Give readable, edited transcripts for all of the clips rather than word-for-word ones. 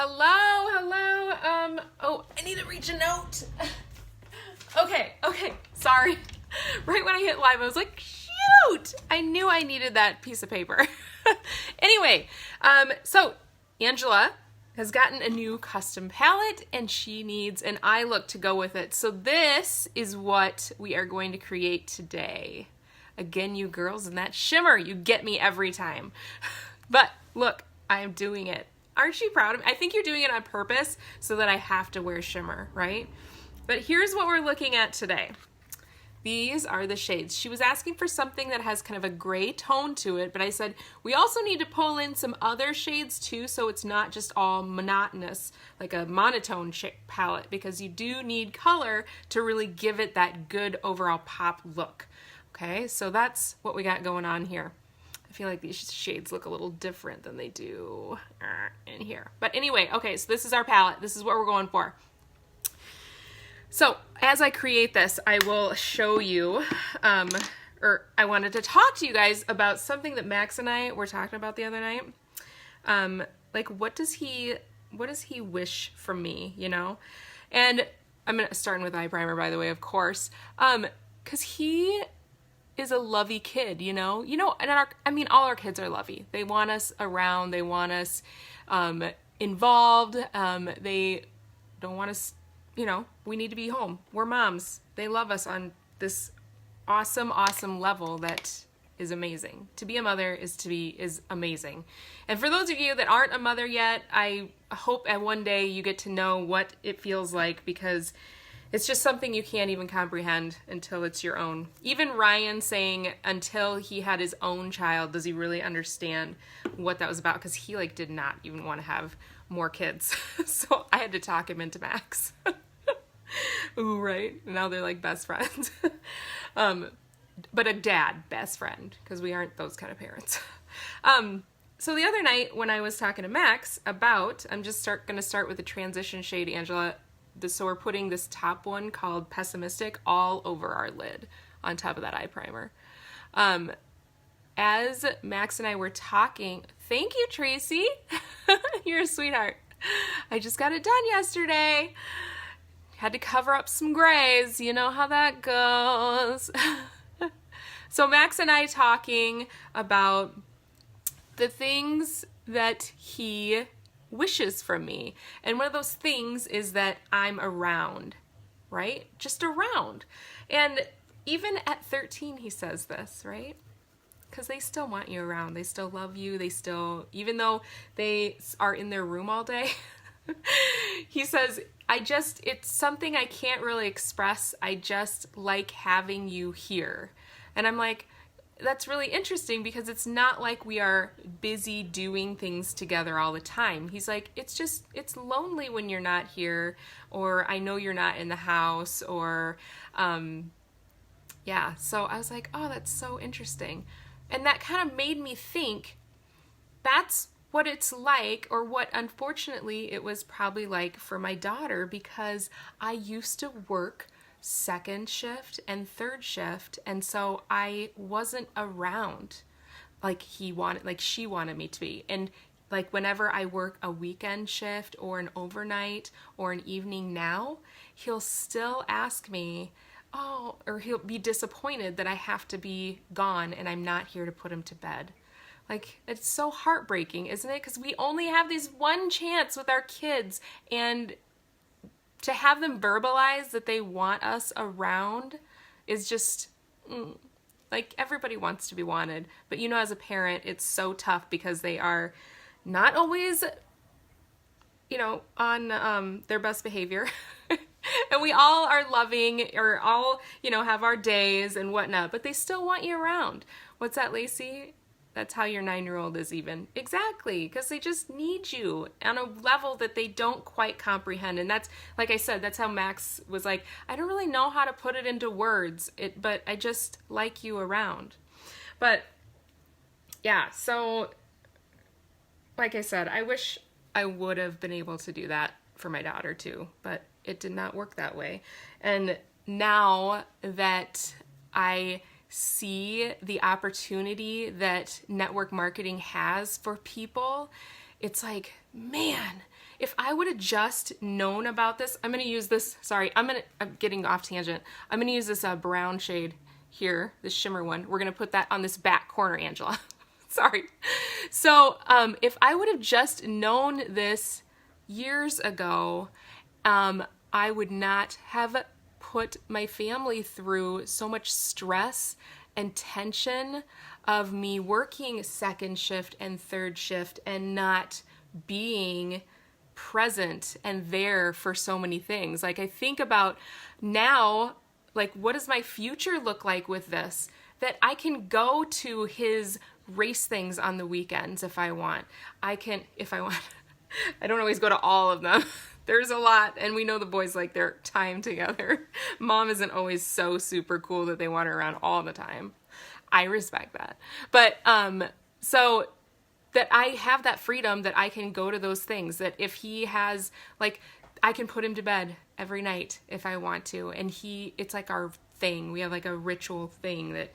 Hello. Oh, I need to reach a note. Okay, sorry. Right when I hit live, I was like, shoot! I knew I needed that piece of paper. Anyway, so Angela has gotten a new custom palette and she needs an eye look to go with it. So this is what we are going to create today. Again, you girls and that shimmer, you get me every time. But look, I'm doing it. Aren't you proud of me? I think you're doing it on purpose so that I have to wear shimmer, right? But here's what we're looking at today. These are the shades. She was asking for something that has kind of a gray tone to it, but I said we also need to pull in some other shades too, so it's not just all monotonous, like a monotone palette, because you do need color to really give it that good overall pop look. Okay, so that's what we got going on here. I feel like these shades look a little different than they do in here. But anyway, okay, so this is our palette. This is what we're going for. So as I create this, I will show you, or I wanted to talk to you guys about something that Max and I were talking about the other night. Like what does he wish from me, you know? And I'm starting with eye primer, by the way, of course, because he is a lovey kid, you know, and all our kids are lovey. They want us around. They want us involved. They don't want us, you know, we need to be home. We're moms. They love us on this awesome level that is amazing. To be a mother is amazing. And for those of you that aren't a mother yet, I hope at one day you get to know what it feels like, because it's just something you can't even comprehend until it's your own. Even Ryan saying until he had his own child, does he really understand what that was about? Because he did not even want to have more kids. So I had to talk him into Max. Ooh, right? Now they're like best friends. But a dad best friend, because we aren't those kind of parents. So the other night when I was talking to Max about, I'm just going to start with the transition shade, Angela. So we're putting this top one called Pessimistic all over our lid on top of that eye primer. As Max and I were talking, thank you, Tracy. You're a sweetheart. I just got it done yesterday. Had to cover up some grays. You know how that goes. So Max and I talking about the things that he wishes from me. And one of those things is that I'm around, right? Just around. And even at 13, he says this, right? Because they still want you around. They still love you. They still, even though they are in their room all day, he says, it's something I can't really express. I just like having you here. And I'm like, that's really interesting, because it's not like we are busy doing things together all the time. He's like, it's lonely when you're not here, or I know you're not in the house, or, yeah. So I was like, oh, that's so interesting. And that kind of made me think that's what it's like, or what unfortunately it was probably like for my daughter, because I used to work second shift and third shift, and so I wasn't around like she wanted me to be. And like whenever I work a weekend shift or an overnight or an evening now, he'll still ask me, or he'll be disappointed that I have to be gone and I'm not here to put him to bed. Like, it's so heartbreaking, isn't it? Because we only have this one chance with our kids, and to have them verbalize that they want us around is just, like, everybody wants to be wanted. But you know, as a parent, it's so tough because they are not always, you know, on their best behavior. And we all are loving, or all, you know, have our days and whatnot, but they still want you around. What's that, Lacey? That's how your 9-year-old is even. Exactly, because they just need you on a level that they don't quite comprehend. And that's, like I said, that's how Max was like, I don't really know how to put it into words, but I just like you around. But yeah, so like I said, I wish I would have been able to do that for my daughter too, but it did not work that way. And now that I see the opportunity that network marketing has for people, it's like, man, if I would have just known about this, I'm going to use this, sorry, I'm getting off tangent. I'm going to use this brown shade here, this shimmer one. We're going to put that on this back corner, Angela. Sorry. So if I would have just known this years ago, I would not have put my family through so much stress and tension of me working second shift and third shift and not being present and there for so many things. Like I think about now, like what does my future look like with this? That I can go to his race things on the weekends if I want. I don't always go to all of them. There's a lot, and we know the boys like their time together. Mom isn't always so super cool that they want her around all the time. I respect that. But so that I have that freedom that I can go to those things, that if he has, like, I can put him to bed every night if I want to. And it's like our thing. We have like a ritual thing that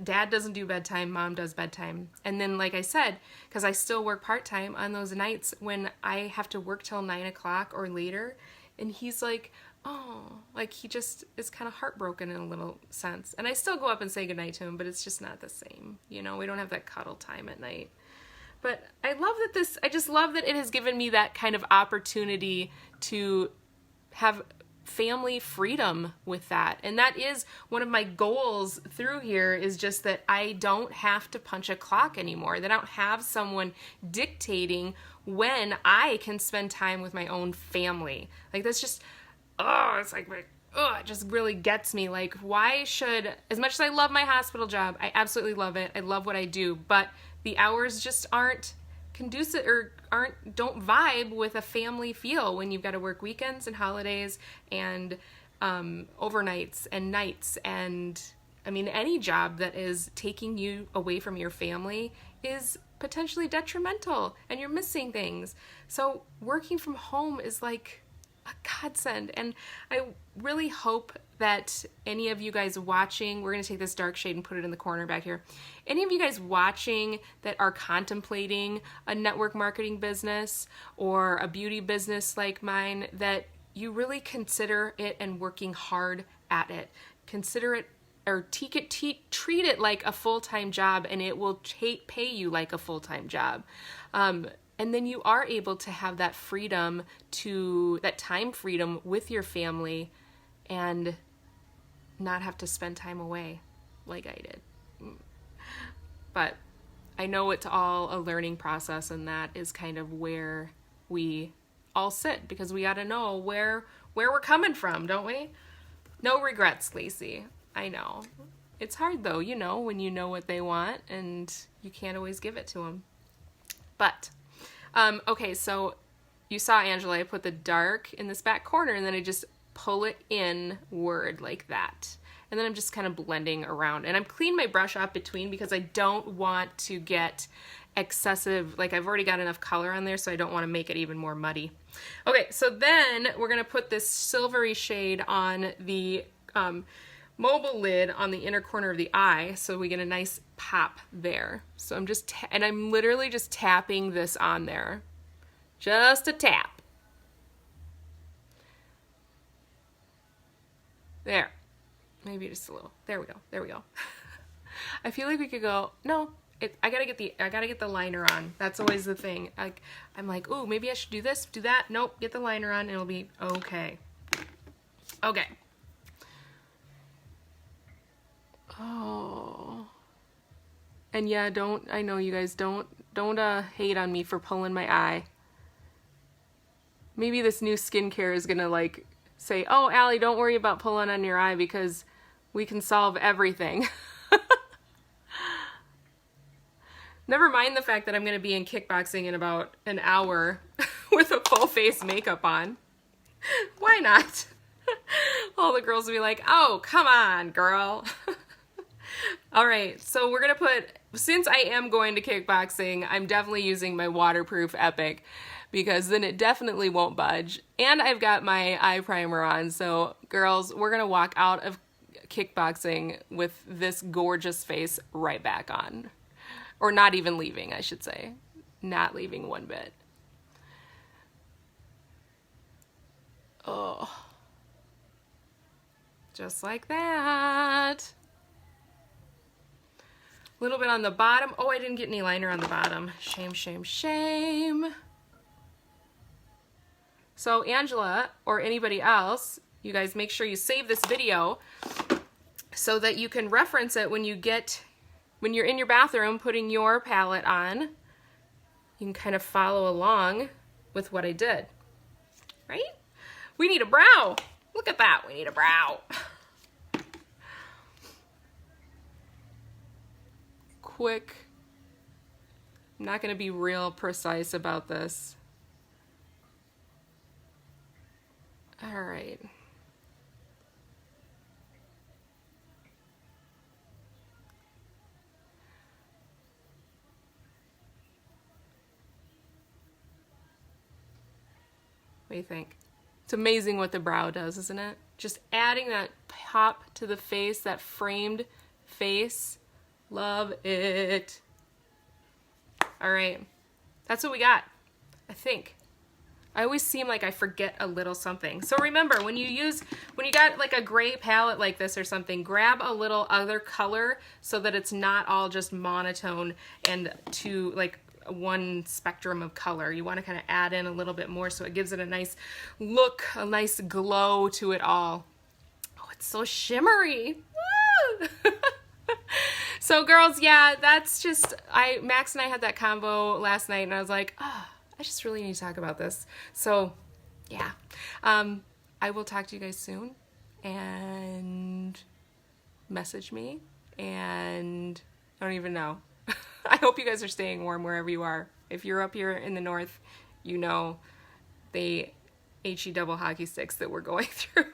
Dad doesn't do bedtime, Mom does bedtime. And then, like I said, because I still work part-time on those nights when I have to work till 9 o'clock or later, and he's like, oh, like he just is kind of heartbroken in a little sense. And I still go up and say goodnight to him, but it's just not the same. You know, we don't have that cuddle time at night. But I love that I just love that it has given me that kind of opportunity to have family freedom with that. And that is one of my goals through here, is just that I don't have to punch a clock anymore, that I don't have someone dictating when I can spend time with my own family. Like that's just, it's like, it just really gets me. Like, why should, as much as I love my hospital job, I absolutely love it, I love what I do, but the hours just aren't conducive or don't vibe with a family feel when you've got to work weekends and holidays and overnights and nights. And I mean, any job that is taking you away from your family is potentially detrimental and you're missing things. So working from home is like a godsend. And I really hope that any of you guys watching, we're going to take this dark shade and put it in the corner back here. Any of you guys watching that are contemplating a network marketing business or a beauty business like mine, that you really consider it and working hard at it. Consider it or treat it like a full-time job, and it will pay you like a full-time job. And then you are able to have that freedom, that time freedom with your family, and not have to spend time away like I did. But I know it's all a learning process, and that is kind of where we all sit, because we got to know where we're coming from, don't we? No regrets, Lacey. I know. It's hard though, you know, when you know what they want and you can't always give it to them. But, okay, so you saw, Angela, I put the dark in this back corner, and then I just pull it inward like that. And then I'm just kind of blending around. And I'm cleaning my brush up between because I don't want to get excessive, like I've already got enough color on there, so I don't want to make it even more muddy. Okay, so then we're going to put this silvery shade on the mobile lid on the inner corner of the eye, so we get a nice pop there. So I'm literally just tapping this on there. Just a tap. There. Maybe just a little. There we go. There we go. I feel like we could go, no, I gotta get the liner on. That's always the thing. I'm like, ooh, maybe I should do this, do that. Nope, get the liner on and it'll be okay. Okay. Oh. And yeah, I know you guys don't hate on me for pulling my eye. Maybe this new skincare is gonna like say, oh, Allie, don't worry about pulling on your eye because we can solve everything. Never mind the fact that I'm going to be in kickboxing in about an hour with a full face makeup on. Why not? All the girls will be like, oh, come on, girl. All right, so we're going to since I am going to kickboxing, I'm definitely using my waterproof Epic, because then it definitely won't budge. And I've got my eye primer on. So girls, we're going to walk out of kickboxing with this gorgeous face right back on. Or not even leaving, I should say. Not leaving one bit. Just like that. A little bit on the bottom. Oh, I didn't get any liner on the bottom. Shame, shame, shame. So Angela, or anybody else, you guys make sure you save this video so that you can reference it when you're in your bathroom putting your palette on. You can kind of follow along with what I did, right? We need a brow. Look at that, we need a brow. Quick. I'm not gonna be real precise about this. All right. What do you think? It's amazing what the brow does, isn't it? Just adding that pop to the face, that framed face. Love it. All right. That's what we got, I think. I always seem like I forget a little something. So remember, when you got like a gray palette like this or something, grab a little other color so that it's not all just monotone and to like one spectrum of color. You want to kind of add in a little bit more so it gives it a nice look, a nice glow to it all. Oh, it's so shimmery. So girls, yeah, that's just, Max and I had that convo last night and I was like, oh, I just really need to talk about this. So yeah, I will talk to you guys soon, and message me, and I don't even know. I hope you guys are staying warm wherever you are. If you're up here in the north, you know the HE double hockey sticks that we're going through.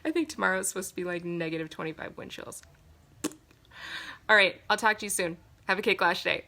I think tomorrow is supposed to be like -25 wind chills. All right, I'll talk to you soon. Have a Kate Glash day.